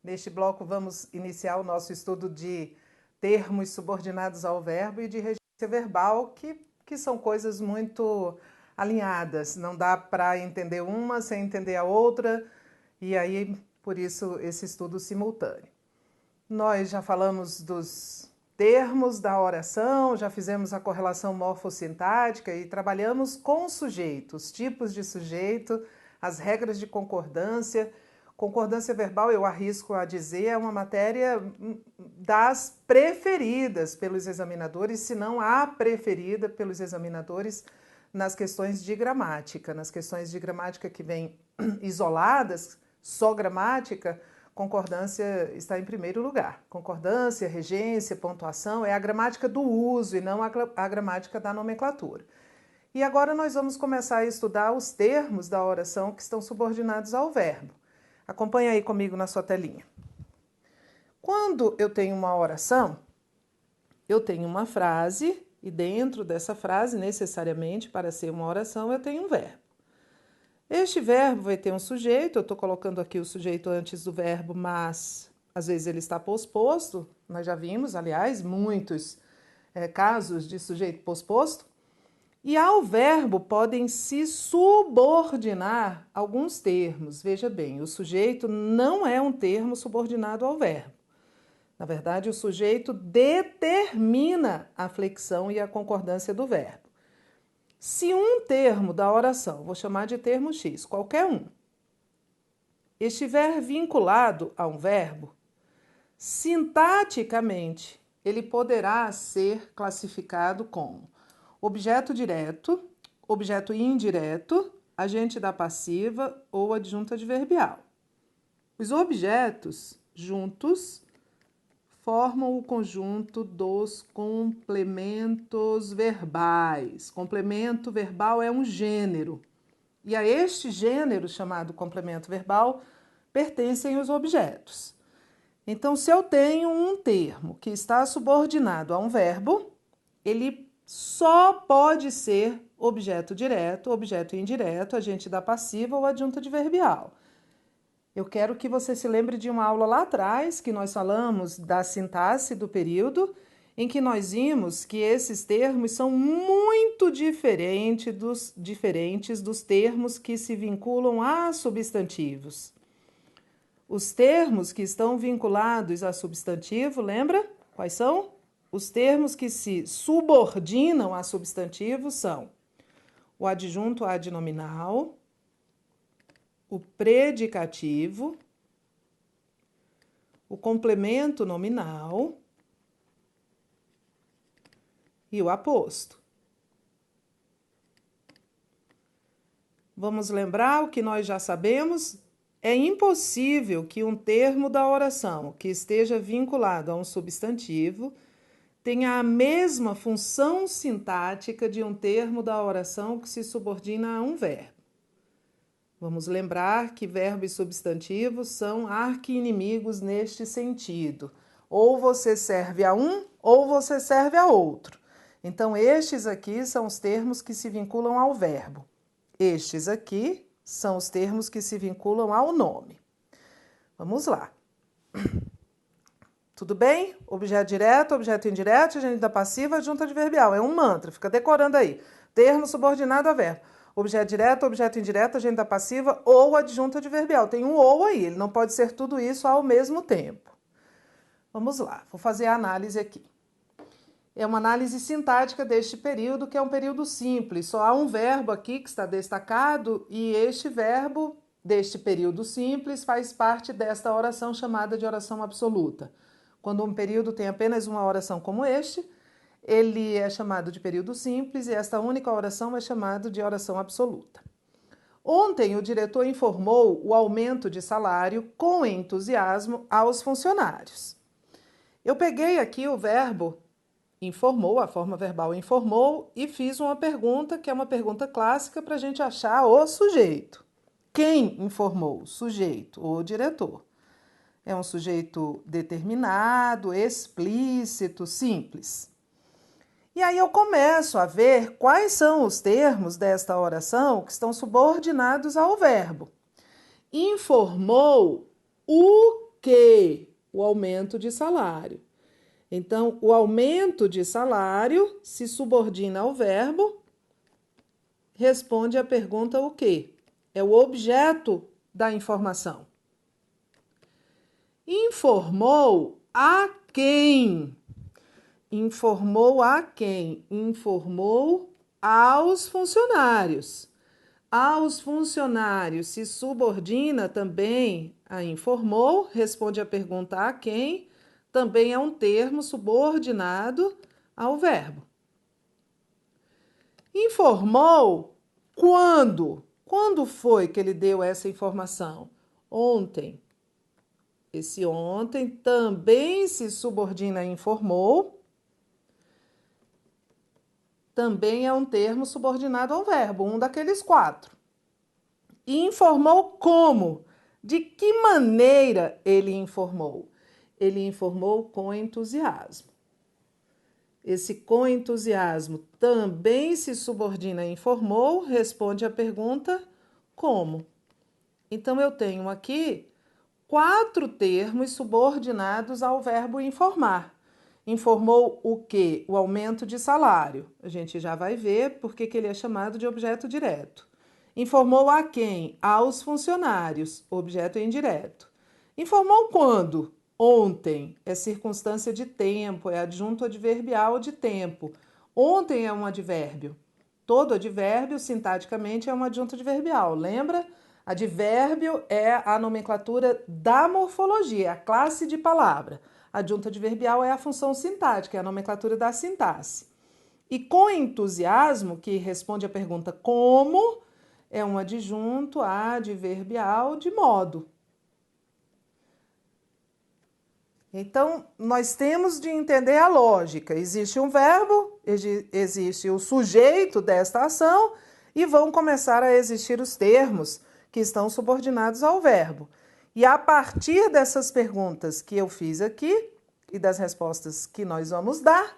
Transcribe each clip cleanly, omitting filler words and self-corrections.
Neste bloco vamos iniciar o nosso estudo de termos subordinados ao verbo e de regência verbal, que são coisas muito alinhadas. Não dá para entender uma sem entender a outra, e aí, por isso, esse estudo simultâneo. Nós já falamos dos termos da oração, já fizemos a correlação morfossintática e trabalhamos com o sujeito, os tipos de sujeito, as regras de concordância. Concordância verbal, eu arrisco a dizer, é uma matéria das preferidas pelos examinadores, se não a preferida pelos examinadores nas questões de gramática. Nas questões de gramática que vêm isoladas, só gramática, concordância está em primeiro lugar. Concordância, regência, pontuação é a gramática do uso e não a gramática da nomenclatura. E agora nós vamos começar a estudar os termos da oração que estão subordinados ao verbo. Acompanha aí comigo na sua telinha. Quando eu tenho uma oração, eu tenho uma frase e dentro dessa frase, necessariamente, para ser uma oração, eu tenho um verbo. Este verbo vai ter um sujeito, eu estou colocando aqui o sujeito antes do verbo, mas às vezes ele está posposto. Nós já vimos, aliás, muitos casos de sujeito posposto. E ao verbo podem se subordinar alguns termos. Veja bem, o sujeito não é um termo subordinado ao verbo. Na verdade, o sujeito determina a flexão e a concordância do verbo. Se um termo da oração, vou chamar de termo X, qualquer um, estiver vinculado a um verbo, sintaticamente ele poderá ser classificado como objeto direto, objeto indireto, agente da passiva ou adjunto adverbial. Os objetos juntos formam o conjunto dos complementos verbais. Complemento verbal é um gênero. E a este gênero, chamado complemento verbal, pertencem os objetos. Então, se eu tenho um termo que está subordinado a um verbo, ele só pode ser objeto direto, objeto indireto, agente da passiva ou adjunto adverbial. Eu quero que você se lembre de uma aula lá atrás, que nós falamos da sintaxe do período, em que nós vimos que esses termos são muito diferentes dos termos que se vinculam a substantivos. Os termos que estão vinculados a substantivo, lembra? Quais são? Os termos que se subordinam a substantivos são o adjunto adnominal, o predicativo, o complemento nominal e o aposto. Vamos lembrar o que nós já sabemos? É impossível que um termo da oração que esteja vinculado a um substantivo tenha a mesma função sintática de um termo da oração que se subordina a um verbo. Vamos lembrar que verbo e substantivo são arqui-inimigos neste sentido. Ou você serve a um, ou você serve a outro. Então, estes aqui são os termos que se vinculam ao verbo. Estes aqui são os termos que se vinculam ao nome. Vamos lá. Tudo bem? Objeto direto, objeto indireto, agente da passiva, adjunto adverbial. É um mantra, fica decorando aí. Termo subordinado a verbo. Objeto direto, objeto indireto, agente da passiva ou adjunto adverbial. Tem um ou aí, ele não pode ser tudo isso ao mesmo tempo. Vamos lá, vou fazer a análise aqui. É uma análise sintática deste período, que é um período simples. Só há um verbo aqui que está destacado e este verbo deste período simples faz parte desta oração chamada de oração absoluta. Quando um período tem apenas uma oração como este, ele é chamado de período simples e esta única oração é chamada de oração absoluta. Ontem, o diretor informou o aumento de salário com entusiasmo aos funcionários. Eu peguei aqui o verbo informou, a forma verbal informou, e fiz uma pergunta, que é uma pergunta clássica para a gente achar o sujeito. Quem informou? Sujeito ou diretor. É um sujeito determinado, explícito, simples. E aí eu começo a ver quais são os termos desta oração que estão subordinados ao verbo. Informou o quê? O aumento de salário. Então, o aumento de salário se subordina ao verbo, responde a pergunta o quê? É o objeto da informação. Informou a quem? Informou a quem? Informou aos funcionários. Aos funcionários se subordina também a informou, responde a pergunta a quem, também é um termo subordinado ao verbo. Informou quando? Quando foi que ele deu essa informação? Ontem. Esse ontem também se subordina a informou, também é um termo subordinado ao verbo, um daqueles 4. E informou como? De que maneira ele informou? Ele informou com entusiasmo. Esse com entusiasmo também se subordina a informou, responde a pergunta como. Então, eu tenho aqui 4 termos subordinados ao verbo informar. Informou o quê? O aumento de salário. A gente já vai ver por que ele é chamado de objeto direto. Informou a quem? Aos funcionários, objeto indireto. Informou quando? Ontem. É circunstância de tempo, é adjunto adverbial de tempo. Ontem é um advérbio. Todo advérbio, sintaticamente, é um adjunto adverbial. Lembra? Advérbio é a nomenclatura da morfologia, a classe de palavra. Adjunto adverbial é a função sintática, é a nomenclatura da sintaxe. E com entusiasmo, que responde a pergunta como, é um adjunto adverbial de modo. Então, nós temos de entender a lógica. Existe um verbo, existe o sujeito desta ação e vão começar a existir os termos que estão subordinados ao verbo. E a partir dessas perguntas que eu fiz aqui e das respostas que nós vamos dar,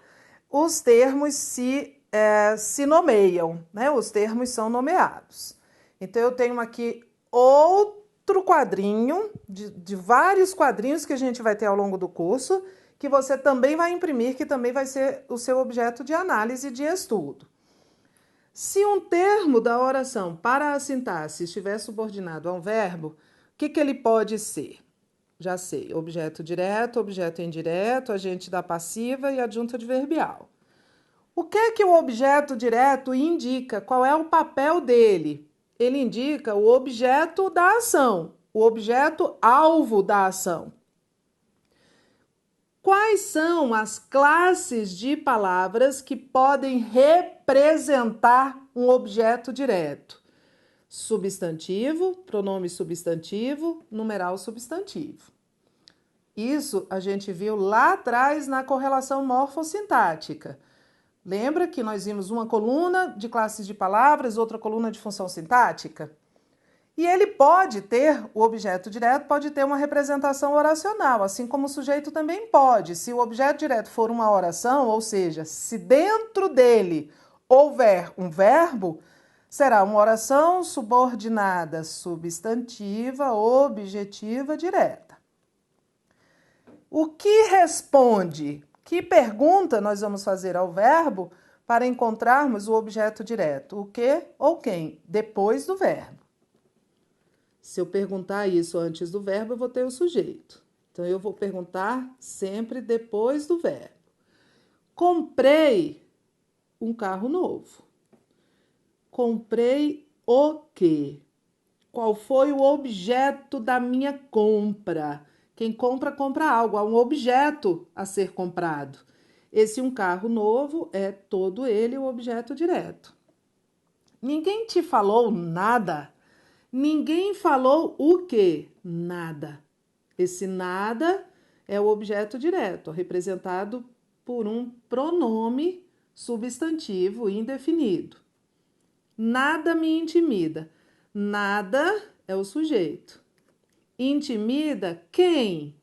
os termos se nomeiam, né? Os termos são nomeados. Então, eu tenho aqui outro quadrinho, de vários quadrinhos que a gente vai ter ao longo do curso, que você também vai imprimir, que também vai ser o seu objeto de análise e de estudo. Se um termo da oração para a sintaxe estiver subordinado a um verbo, o que ele pode ser? Já sei, objeto direto, objeto indireto, agente da passiva e adjunto adverbial. O que o objeto direto indica? Qual é o papel dele? Ele indica o objeto da ação, o objeto alvo da ação. Quais são as classes de palavras que podem representar um objeto direto? Substantivo, pronome substantivo, numeral substantivo. Isso a gente viu lá atrás na correlação morfossintática. Lembra que nós vimos uma coluna de classes de palavras, outra coluna de função sintática? E ele pode ter, o objeto direto pode ter uma representação oracional, assim como o sujeito também pode. Se o objeto direto for uma oração, ou seja, se dentro dele houver um verbo, será uma oração subordinada substantiva, objetiva, direta. O que responde? Que pergunta nós vamos fazer ao verbo para encontrarmos o objeto direto? O que ou quem? Depois do verbo. Se eu perguntar isso antes do verbo, eu vou ter o sujeito. Então, eu vou perguntar sempre depois do verbo. Comprei um carro novo. Comprei o quê? Qual foi o objeto da minha compra? Quem compra, compra algo. Há um objeto a ser comprado. Esse um carro novo é todo ele o objeto direto. Ninguém te falou nada. Ninguém falou o quê? Nada. Esse nada é o objeto direto, representado por um pronome substantivo indefinido. Nada me intimida. Nada é o sujeito. Intimida quem?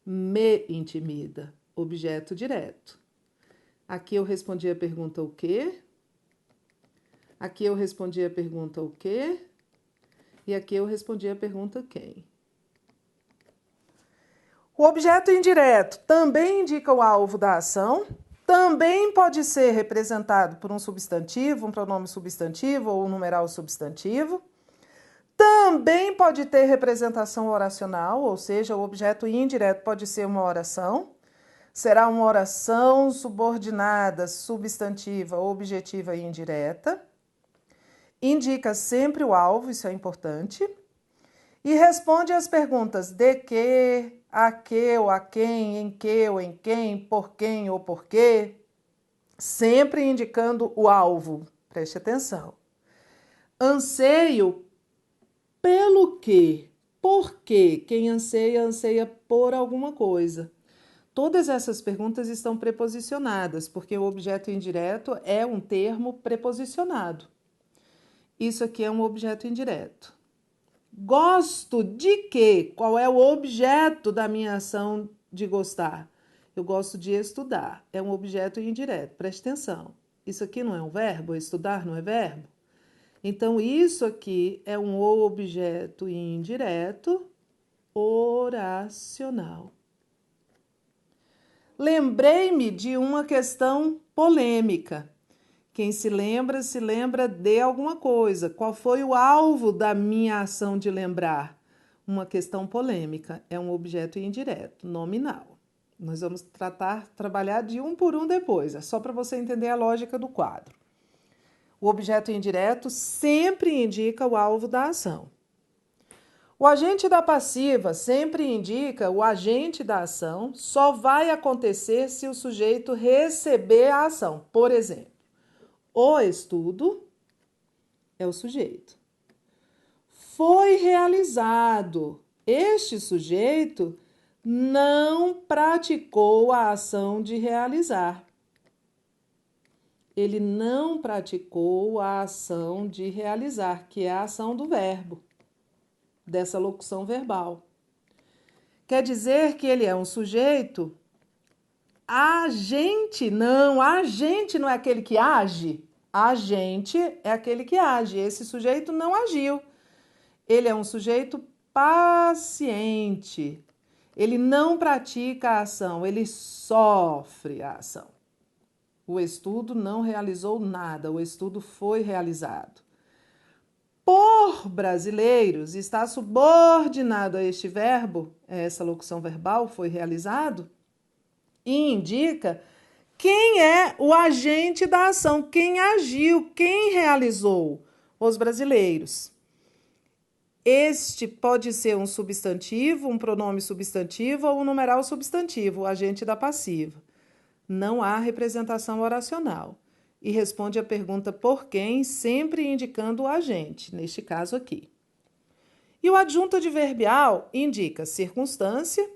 Me intimida. Objeto direto. Aqui eu respondi a pergunta o quê? Aqui eu respondi a pergunta o quê? E aqui eu respondi a pergunta quem. O objeto indireto também indica o alvo da ação, também pode ser representado por um substantivo, um pronome substantivo ou um numeral substantivo. Também pode ter representação oracional, ou seja, o objeto indireto pode ser uma oração. Será uma oração subordinada, substantiva, objetiva e indireta. Indica sempre o alvo, isso é importante. E responde às perguntas de que, a que ou a quem, em que ou em quem, por quem ou por quê, sempre indicando o alvo. Preste atenção. Anseio pelo quê? Por quê? Quem anseia, anseia por alguma coisa. Todas essas perguntas estão preposicionadas, porque o objeto indireto é um termo preposicionado. Isso aqui é um objeto indireto. Gosto de quê? Qual é o objeto da minha ação de gostar? Eu gosto de estudar. É um objeto indireto. Preste atenção. Isso aqui não é um verbo? Estudar não é verbo? Então, isso aqui é um objeto indireto oracional. Lembrei-me de uma questão polêmica. Quem se lembra de alguma coisa. Qual foi o alvo da minha ação de lembrar? Uma questão polêmica. É um objeto indireto, nominal. Nós vamos trabalhar de um por um depois. É só para você entender a lógica do quadro. O objeto indireto sempre indica o alvo da ação. O agente da passiva sempre indica o agente da ação, só vai acontecer se o sujeito receber a ação. Por exemplo, o estudo é o sujeito. Foi realizado. Este sujeito não praticou a ação de realizar. Ele não praticou a ação de realizar, que é a ação do verbo, dessa locução verbal. Quer dizer que ele é um sujeito agente. Não, agente não é aquele que age. Agente é aquele que age. Esse sujeito não agiu. Ele é um sujeito paciente. Ele não pratica a ação, ele sofre a ação. O estudo não realizou nada, o estudo foi realizado. Por brasileiros, está subordinado a este verbo, essa locução verbal foi realizado, e indica quem é o agente da ação, quem agiu, quem realizou, os brasileiros. Este pode ser um substantivo, um pronome substantivo ou um numeral substantivo, o agente da passiva. Não há representação oracional. E responde a pergunta por quem, sempre indicando o agente, neste caso aqui. E o adjunto adverbial indica circunstância,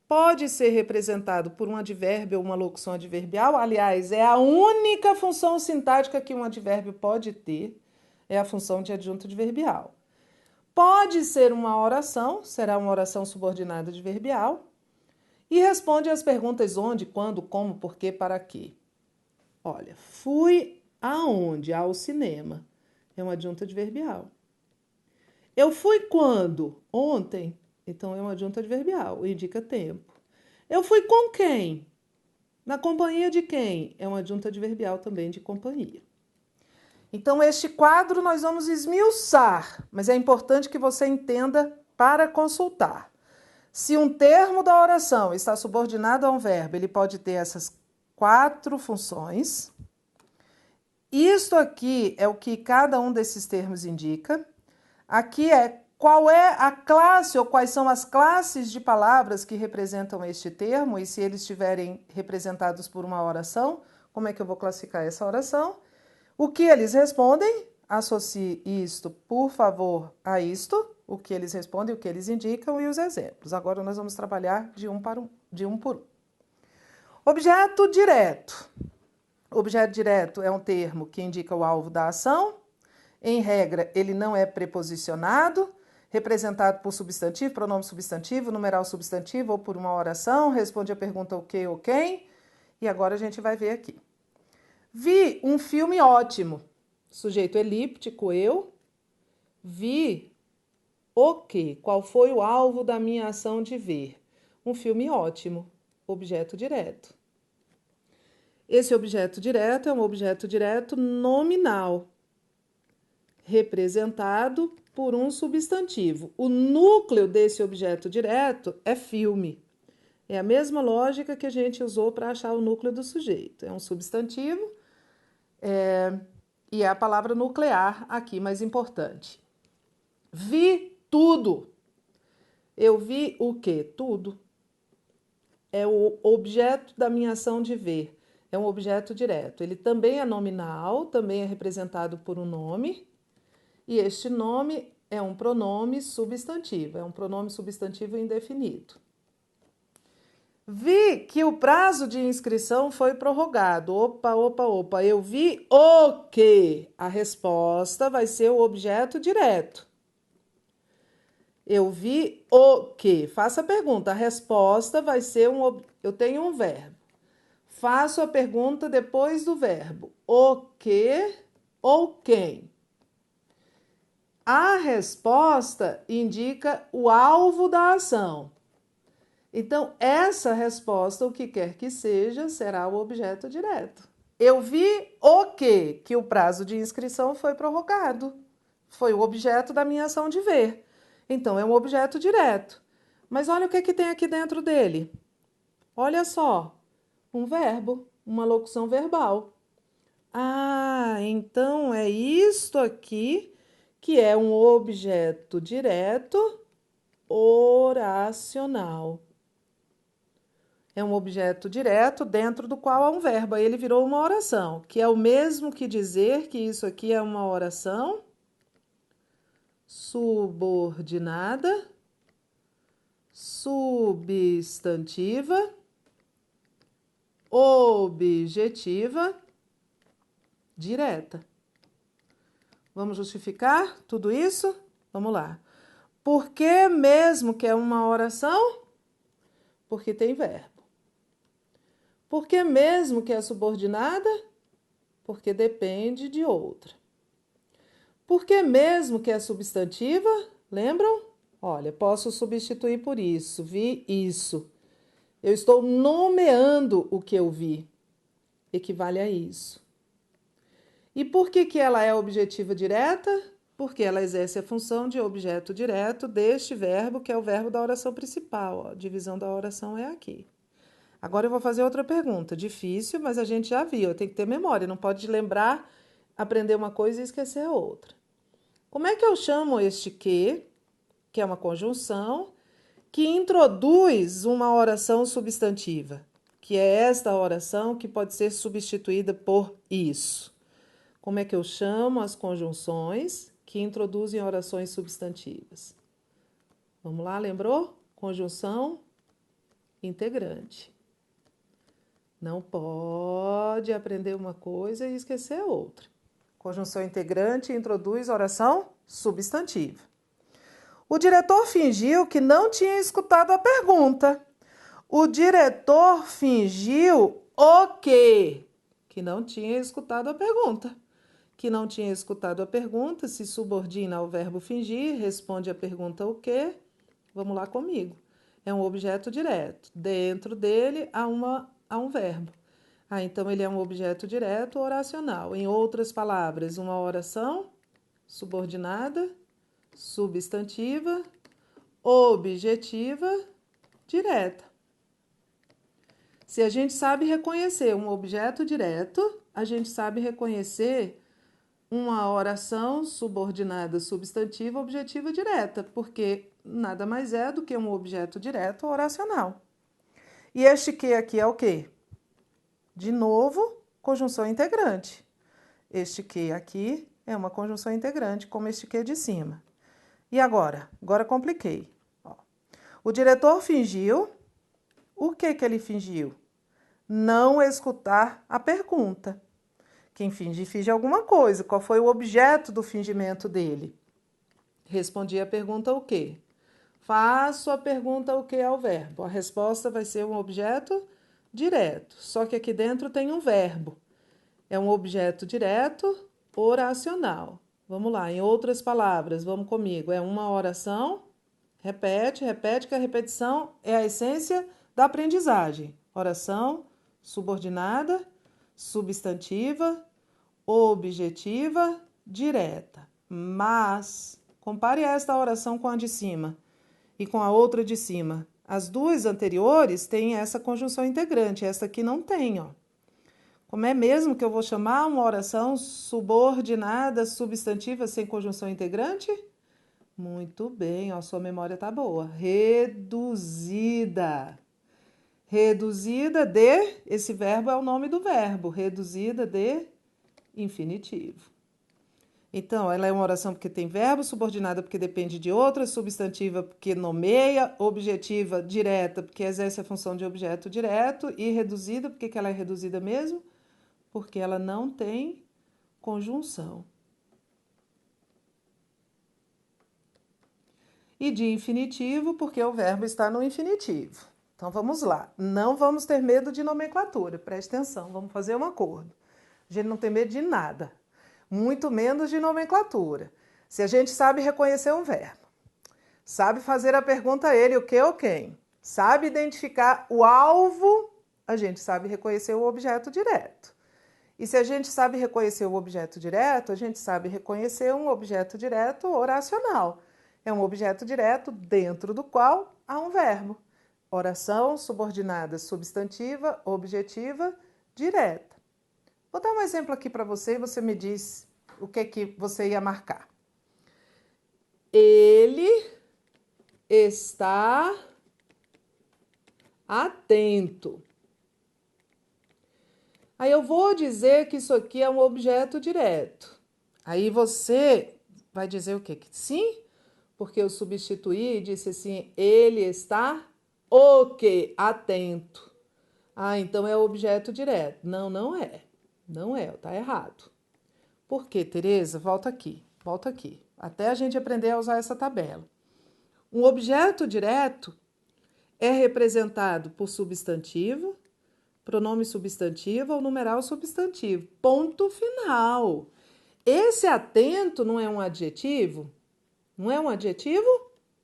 pode ser representado por um advérbio ou uma locução adverbial. Aliás, é a única função sintática que um advérbio pode ter, é a função de adjunto adverbial. Pode ser uma oração, será uma oração subordinada adverbial, e responde às perguntas onde, quando, como, por quê, para quê. Olha, fui aonde? Ao cinema. É um adjunto adverbial. Eu fui quando? Ontem. Então, é um adjunto adverbial, indica tempo. Eu fui com quem? Na companhia de quem? É um adjunto adverbial também de companhia. Então, este quadro nós vamos esmiuçar, mas é importante que você entenda para consultar. Se um termo da oração está subordinado a um verbo, ele pode ter essas 4 funções. Isto aqui é o que cada um desses termos indica. Aqui é qual é a classe ou quais são as classes de palavras que representam este termo e se eles estiverem representados por uma oração, como é que eu vou classificar essa oração? O que eles respondem? Associe isto, por favor, a isto. O que eles respondem, o que eles indicam e os exemplos. Agora nós vamos trabalhar de um por um. Objeto direto. Objeto direto é um termo que indica o alvo da ação. Em regra, ele não é preposicionado, representado por substantivo, pronome substantivo, numeral substantivo ou por uma oração. Responde a pergunta o que ou quem. E agora a gente vai ver aqui. Vi um filme ótimo. Sujeito elíptico, eu. Vi o quê? Qual foi o alvo da minha ação de ver? Um filme ótimo, objeto direto. Esse objeto direto é um objeto direto nominal, representado por um substantivo. O núcleo desse objeto direto é filme. É a mesma lógica que a gente usou para achar o núcleo do sujeito. É um substantivo e é a palavra nuclear aqui mais importante. Vi tudo. Eu vi o quê? Tudo. É o objeto da minha ação de ver. É um objeto direto. Ele também é nominal, também é representado por um nome. E este nome é um pronome substantivo. É um pronome substantivo indefinido. Vi que o prazo de inscrição foi prorrogado. Opa. Eu vi o quê? A resposta vai ser o objeto direto. Eu vi o quê? Faça a pergunta. A resposta vai ser eu tenho um verbo. Faço a pergunta depois do verbo. O quê ou quem? A resposta indica o alvo da ação. Então, essa resposta, o que quer que seja, será o objeto direto. Eu vi o quê? Que o prazo de inscrição foi prorrogado. Foi o objeto da minha ação de ver. Então, é um objeto direto. Mas olha o que tem aqui dentro dele. Olha só, um verbo, uma locução verbal. Ah, então é isto aqui que é um objeto direto oracional. É um objeto direto dentro do qual há um verbo. Aí ele virou uma oração, que é o mesmo que dizer que isso aqui é uma oração subordinada, substantiva, objetiva, direta. Vamos justificar tudo isso? Vamos lá. Por que mesmo que é uma oração? Porque tem verbo. Por que mesmo que é subordinada? Porque depende de outra. Por que mesmo que é substantiva? Lembram? Olha, posso substituir por isso, vi isso. Eu estou nomeando o que eu vi. Equivale a isso. E por que ela é objetiva direta? Porque ela exerce a função de objeto direto deste verbo, que é o verbo da oração principal. A divisão da oração é aqui. Agora eu vou fazer outra pergunta. Difícil, mas a gente já viu. Tem que ter memória. Não pode lembrar, aprender uma coisa e esquecer a outra. Como é que eu chamo este que é uma conjunção, que introduz uma oração substantiva? Que é esta oração que pode ser substituída por isso. Como é que eu chamo as conjunções que introduzem orações substantivas? Vamos lá, lembrou? Conjunção integrante. Não pode aprender uma coisa e esquecer a outra. Conjunção integrante introduz oração substantiva. O diretor fingiu que não tinha escutado a pergunta. O diretor fingiu o quê? Que não tinha escutado a pergunta. Que não tinha escutado a pergunta se subordina ao verbo fingir, responde a pergunta o quê? Vamos lá comigo. É um objeto direto. Dentro dele há um verbo. Então ele é um objeto direto oracional. Em outras palavras, uma oração subordinada, substantiva, objetiva, direta. Se a gente sabe reconhecer um objeto direto, a gente sabe reconhecer uma oração subordinada, substantiva, objetiva, direta, porque nada mais é do que um objeto direto oracional. E este que aqui é o quê? De novo, conjunção integrante. Este que aqui é uma conjunção integrante, como este que de cima. E agora? Agora compliquei. O diretor fingiu. O que ele fingiu? Não escutar a pergunta. Quem finge, finge alguma coisa. Qual foi o objeto do fingimento dele? Respondi a pergunta o quê? Faço a pergunta o que ao verbo. A resposta vai ser um objeto direto. Só que aqui dentro tem um verbo. É um objeto direto oracional. Vamos lá, em outras palavras, vamos comigo. É uma oração Repete, repete, que a repetição é a essência da aprendizagem. Oração subordinada, substantiva, objetiva, direta. Mas, compare esta oração com a de cima e com a outra de cima. As duas anteriores têm essa conjunção integrante, essa aqui não tem, ó. Como é mesmo que eu vou chamar uma oração subordinada, substantiva, sem conjunção integrante? Muito bem, ó, sua memória tá boa. Reduzida. Reduzida de, esse verbo é o nome do verbo, reduzida de infinitivo. Então, ela é uma oração porque tem verbo, subordinada porque depende de outra, substantiva porque nomeia, objetiva direta porque exerce a função de objeto direto e reduzida, porque que ela é reduzida mesmo? Porque ela não tem conjunção. E de infinitivo, porque o verbo está no infinitivo. Então, vamos lá. Não vamos ter medo de nomenclatura, preste atenção, vamos fazer um acordo. A gente não tem medo de nada, muito menos de nomenclatura. Se a gente sabe reconhecer um verbo, sabe fazer a pergunta a ele, o que ou quem, sabe identificar o alvo, a gente sabe reconhecer o objeto direto. E se a gente sabe reconhecer o objeto direto, a gente sabe reconhecer um objeto direto oracional. É um objeto direto dentro do qual há um verbo. Oração subordinada substantiva, objetiva, direta. Vou dar um exemplo aqui para você e você me diz o que você ia marcar. Ele está atento. Aí eu vou dizer que isso aqui é um objeto direto. Aí você vai dizer o quê? Que sim, porque eu substituí e disse assim, ele está o quê? Atento. Ah, então é objeto direto. Não, não é. Não é, tá errado. Por quê, Tereza? Volta aqui, até a gente aprender a usar essa tabela. Um objeto direto é representado por substantivo, pronome substantivo ou numeral substantivo. Ponto final. Esse atento não é um adjetivo? Não é um adjetivo?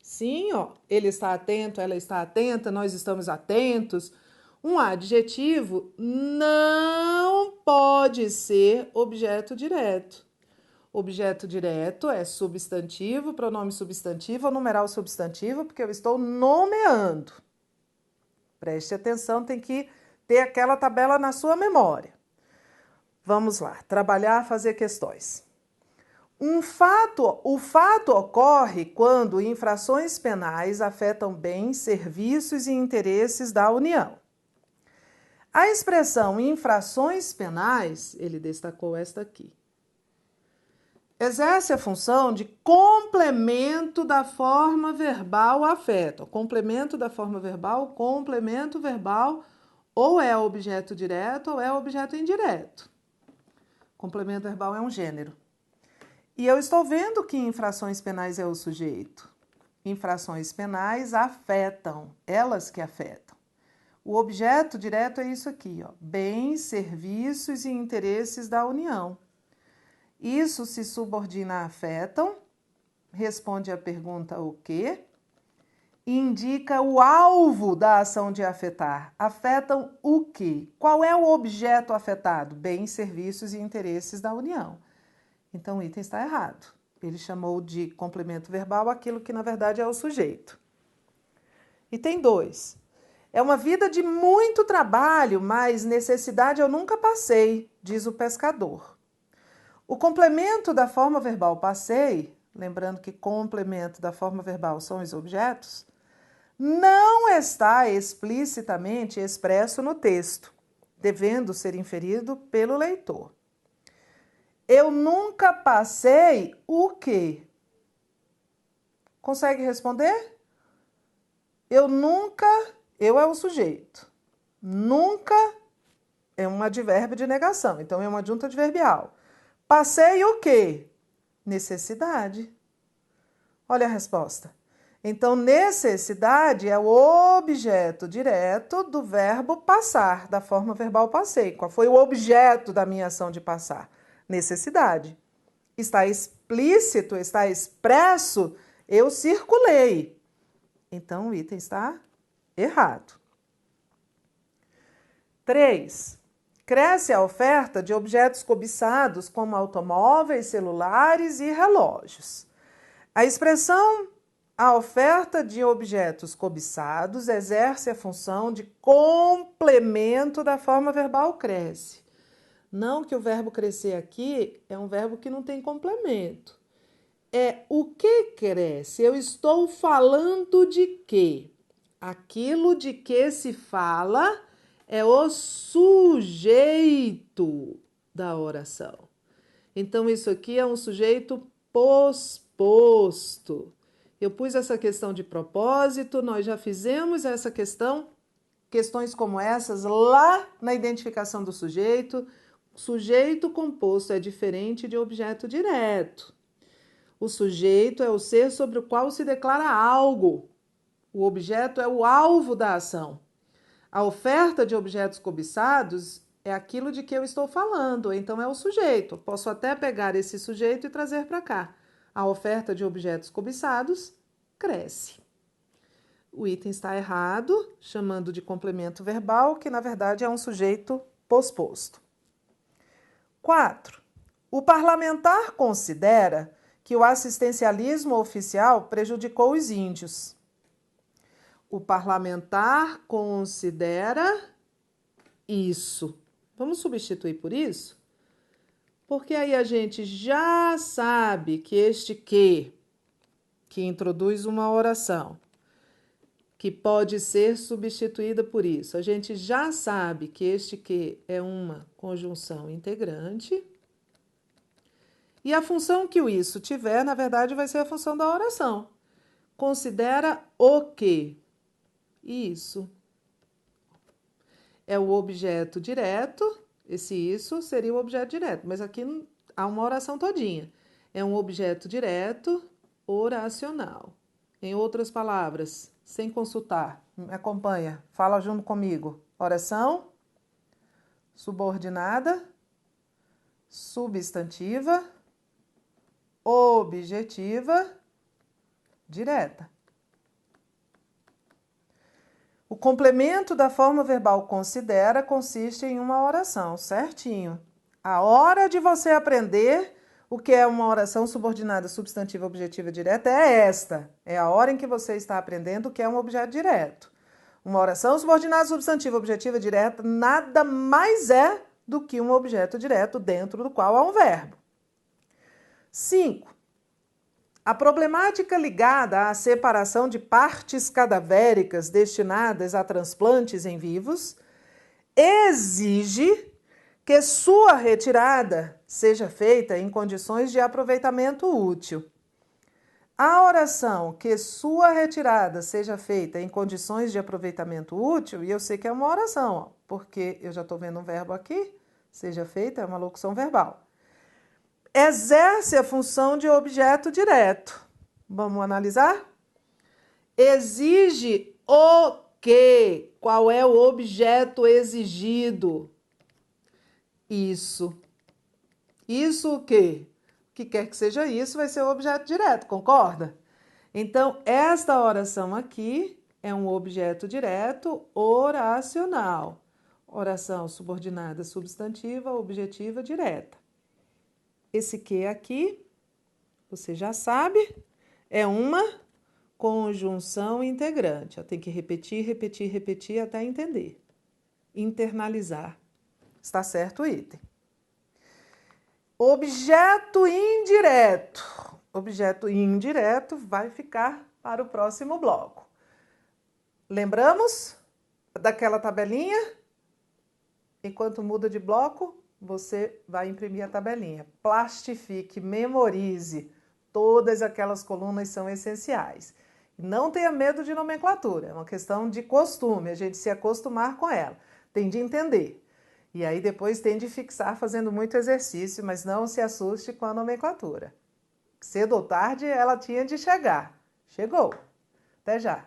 Sim, ó. Ele está atento, ela está atenta, nós estamos atentos. Um adjetivo não pode ser objeto direto. Objeto direto é substantivo, pronome substantivo ou numeral substantivo, porque eu estou nomeando. Preste atenção, tem que ter aquela tabela na sua memória. Vamos lá, trabalhar, fazer questões. O fato ocorre quando infrações penais afetam bens, serviços e interesses da União. A expressão infrações penais, ele destacou esta aqui, exerce a função de complemento da forma verbal afeto. Complemento da forma verbal, complemento verbal, ou é objeto direto ou é objeto indireto. Complemento verbal é um gênero. E eu estou vendo que infrações penais é o sujeito. Infrações penais afetam, elas que afetam. O objeto direto é isso aqui, ó, bens, serviços e interesses da União. Isso se subordina a afetam, responde à pergunta o quê? Indica o alvo da ação de afetar. Afetam o quê? Qual é o objeto afetado? Bens, serviços e interesses da União. Então, o item está errado. Ele chamou de complemento verbal aquilo que, na verdade, é o sujeito. Item 2. É uma vida de muito trabalho, mas necessidade eu nunca passei, diz o pescador. O complemento da forma verbal passei, lembrando que complemento da forma verbal são os objetos, não está explicitamente expresso no texto, devendo ser inferido pelo leitor. Eu nunca passei o quê? Consegue responder? Eu é o sujeito. Nunca é um advérbio de negação, então é uma adjunta adverbial. Passei o quê? Necessidade. Olha a resposta. Então, necessidade é o objeto direto do verbo passar, da forma verbal passei. Qual foi o objeto da minha ação de passar? Necessidade. Está explícito, está expresso, eu circulei. Então, o item está errado. 3. Cresce a oferta de objetos cobiçados, como automóveis, celulares e relógios. A expressão a oferta de objetos cobiçados exerce a função de complemento da forma verbal cresce. Não que o verbo crescer aqui é um verbo que não tem complemento. É o que cresce. Eu estou falando de quê? Aquilo de que se fala é o sujeito da oração. Então, isso aqui é um sujeito posposto. Eu pus essa questão de propósito, nós já fizemos essa questão, questões como essas lá na identificação do sujeito. Sujeito composto é diferente de objeto direto. O sujeito é o ser sobre o qual se declara algo. O objeto é o alvo da ação. A oferta de objetos cobiçados é aquilo de que eu estou falando, então é o sujeito. Posso até pegar esse sujeito e trazer para cá. A oferta de objetos cobiçados cresce. O item está errado, chamando de complemento verbal, que na verdade é um sujeito posposto. 4. O parlamentar considera que o assistencialismo oficial prejudicou os índios. O parlamentar considera isso. Vamos substituir por isso? Porque aí a gente já sabe que este que introduz uma oração, que pode ser substituída por isso. A gente já sabe que este que é uma conjunção integrante. E a função que o isso tiver, na verdade, vai ser a função da oração. Considera o que? Isso. É o objeto direto, esse isso seria o objeto direto, mas aqui há uma oração todinha. É um objeto direto oracional. Em outras palavras, sem consultar, me acompanha, fala junto comigo. Oração subordinada, substantiva, objetiva, direta. O complemento da forma verbal considera consiste em uma oração, certinho. A hora de você aprender o que é uma oração subordinada, substantiva, objetiva, direta é esta. É a hora em que você está aprendendo o que é um objeto direto. Uma oração subordinada, substantiva, objetiva, direta nada mais é do que um objeto direto dentro do qual há um verbo. 5. A problemática ligada à separação de partes cadavéricas destinadas a transplantes em vivos exige que sua retirada seja feita em condições de aproveitamento útil. A oração que sua retirada seja feita em condições de aproveitamento útil, e eu sei que é uma oração, ó, porque eu já estou vendo um verbo aqui, seja feita, é uma locução verbal. Exerce a função de objeto direto. Vamos analisar? Exige o quê? Qual é o objeto exigido? Isso. Isso o quê? O que quer que seja isso vai ser o objeto direto, concorda? Então, esta oração aqui é um objeto direto oracional. Oração subordinada substantiva, objetiva, direta. Esse que aqui, você já sabe, é uma conjunção integrante. Tem que repetir, repetir, repetir até entender. Internalizar. Está certo o item. Objeto indireto. Objeto indireto vai ficar para o próximo bloco. Lembramos daquela tabelinha? Enquanto muda de bloco, você vai imprimir a tabelinha. Plastifique, memorize. Todas aquelas colunas são essenciais. Não tenha medo de nomenclatura, é uma questão de costume, a gente se acostumar com ela. Tem de entender. E aí depois tem de fixar fazendo muito exercício, mas não se assuste com a nomenclatura. Cedo ou tarde ela tinha de chegar. Chegou. Até já.